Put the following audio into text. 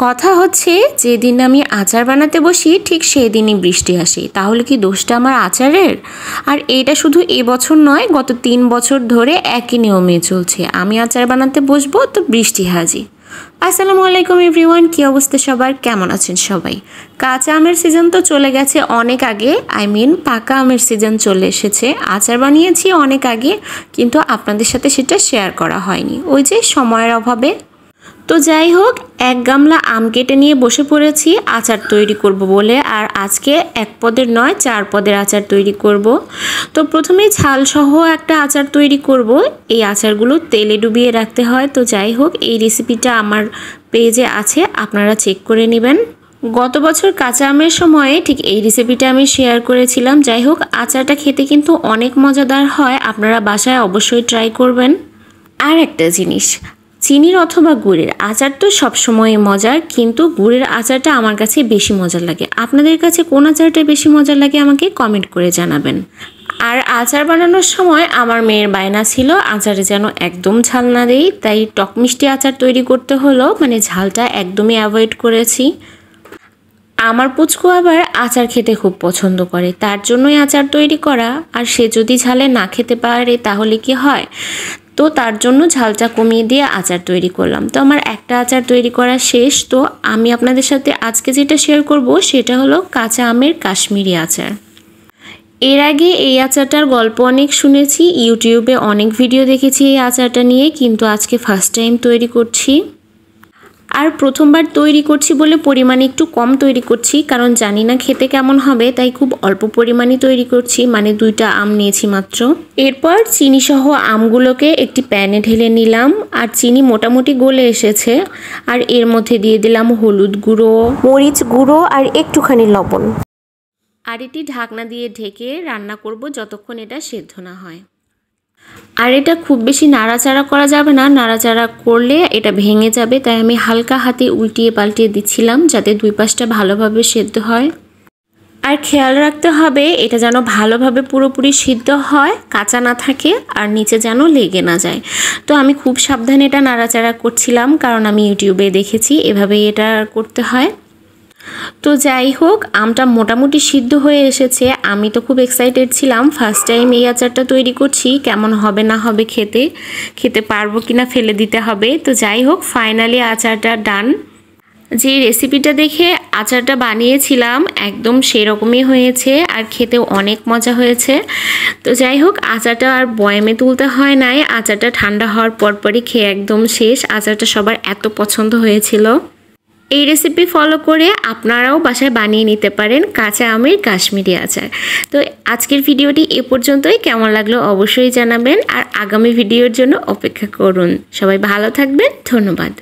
কথা হচ্ছে যেদিন আমি আচার বানাতে বসি ঠিক সেই দিনই বৃষ্টি আসে। তাহলে কি দোষটা আমার আচারের? আর এটা শুধু এবছর নয়, গত 3 বছর ধরে একই নিয়মে চলছে। আমি আচার বানাতে বসবো তো বৃষ্টি হাজির। আসসালামু আলাইকুম এভরিওয়ান, কী অবস্থা সবার, কেমন আছেন সবাই? কাঁচা আমের সিজন তো চলে গেছে অনেক আগে, পাকা আমের সিজন চলে এসেছে। আচার বানিয়েছি অনেক আগে, কিন্তু আপনাদের সাথে সেটা শেয়ার করা হয়নি, ওই যে সময়ের অভাবে। তো যাই হোক, 1 গামলা আম কেটে নিয়ে বসে পড়েছি আচার তৈরি করব বলে। আর আজকে 1 পদের নয় 4 পদের আচার তৈরি করব। তো প্রথমেই ঝালসহ একটা আচার তৈরি করব। এই আচারগুলো তেলে ডুবিয়ে রাখতে হয়। তো যাই হোক, এই রেসিপিটা আমার পেজে আছে, আপনারা চেক করে নেবেন। গত বছর কাঁচা আমের সময়ে ঠিক এই রেসিপিটা আমি শেয়ার করেছিলাম। যাই হোক, আচারটা খেতে কিন্তু অনেক মজাদার হয়, আপনারা বাসায় অবশ্যই ট্রাই করবেন। আর একটা জিনিস, চিনির অথবা গুড়ের আচার তো সবসময় মজার, কিন্তু গুড়ের আচারটা আমার কাছে বেশি মজার লাগে। আপনাদের কাছে কোন আচারটা বেশি মজার লাগে আমাকে কমেন্ট করে জানাবেন। আর আচার বানানোর সময় আমার মেয়ের বায়না ছিল আচারে যেন একদম ঝাল না দেই, তাই টক মিষ্টি আচার তৈরি করতে হলো, মানে ঝালটা একদমই অ্যাভয়েড করেছি। আমার পুচকু আবার আচার খেতে খুব পছন্দ করে, তার জন্যই আচার তৈরি করা। আর সে যদি ঝালে না খেতে পারে তাহলে কি হয়? তো তার জন্য ঝালটা কমিয়ে দিয়ে আচার তৈরি করলাম। তো আমার একটা আচার তৈরি করা শেষ। তো আমি আপনাদের সাথে আজকে যেটা শেয়ার করব সেটা হলো কাঁচা আমের কাশ্মীরি আচার। এর আগে এই আচারটার গল্প অনেক শুনেছি, ইউটিউবে অনেক ভিডিও দেখেছি এই আচারটা নিয়ে, কিন্তু আজকে ফার্স্ট টাইম তৈরি করছি। আর প্রথমবার তৈরি করছি বলে পরিমাণে একটু কম তৈরি করছি, কারণ জানি না খেতে কেমন হবে, তাই খুব অল্প পরিমাণে তৈরি করছি, মানে 2টা আম নিয়েছি মাত্র। এরপর চিনি সহ আমগুলোকে একটি প্যানে ঢেলে নিলাম। আর চিনি মোটামুটি গলে এসেছে। আর এর মধ্যে দিয়ে দিলাম হলুদ গুঁড়ো, মরিচ গুঁড়ো আর একটুখানি লবণ। আর এটি ঢাকনা দিয়ে ঢেকে রান্না করব যতক্ষণ এটা সেদ্ধ না হয়। আর এটা খুব বেশি নাড়াচাড়া করা যাবে না, নাড়াচাড়া করলে এটা ভেঙে যাবে, তাই আমি হালকা হাতে উল্টিয়ে পাল্টিয়ে দিচ্ছিলাম যাতে 2 পাশটা ভালোভাবে সেদ্ধ হয়। আর খেয়াল রাখতে হবে এটা যেন ভালোভাবে পুরোপুরি সিদ্ধ হয়, কাঁচা না থাকে, আর নিচে যেন লেগে না যায়। তো আমি খুব সাবধানে এটা নাড়াচাড়া করছিলাম, কারণ আমি ইউটিউবে দেখেছি এভাবেই এটা করতে হয়। তো যাই হোক, আমটা মোটামুটি সিদ্ধ হয়ে এসেছে। আমি তো খুব এক্সাইটেড ছিলাম, ফার্স্ট টাইম এই আচারটা তৈরি করছি, কেমন হবে না হবে, খেতে পারবো কিনা ফেলে দিতে হবে। তো যাই হোক, ফাইনালি আচারটা ডান। যে রেসিপিটা দেখে আচারটা বানিয়েছিলাম একদম সেরকমই হয়েছে, আর খেতেও অনেক মজা হয়েছে। তো যাই হোক, আচারটা আর বয়ামে তুলতে হয় নাই, আচারটা ঠান্ডা হওয়ার পরপরই খেয়ে একদম শেষ। আচারটা সবার এত পছন্দ হয়েছিল। এই রেসিপি ফলো করে আপনারাও বাসায় বানিয়ে নিতে পারেন কাঁচা আমের কাশ্মীরি আচার। তো আজকের ভিডিওটি এ পর্যন্তই, কেমন লাগলো অবশ্যই জানাবেন, আর আগামী ভিডিওর জন্য অপেক্ষা করুন। সবাই ভালো থাকবেন, ধন্যবাদ।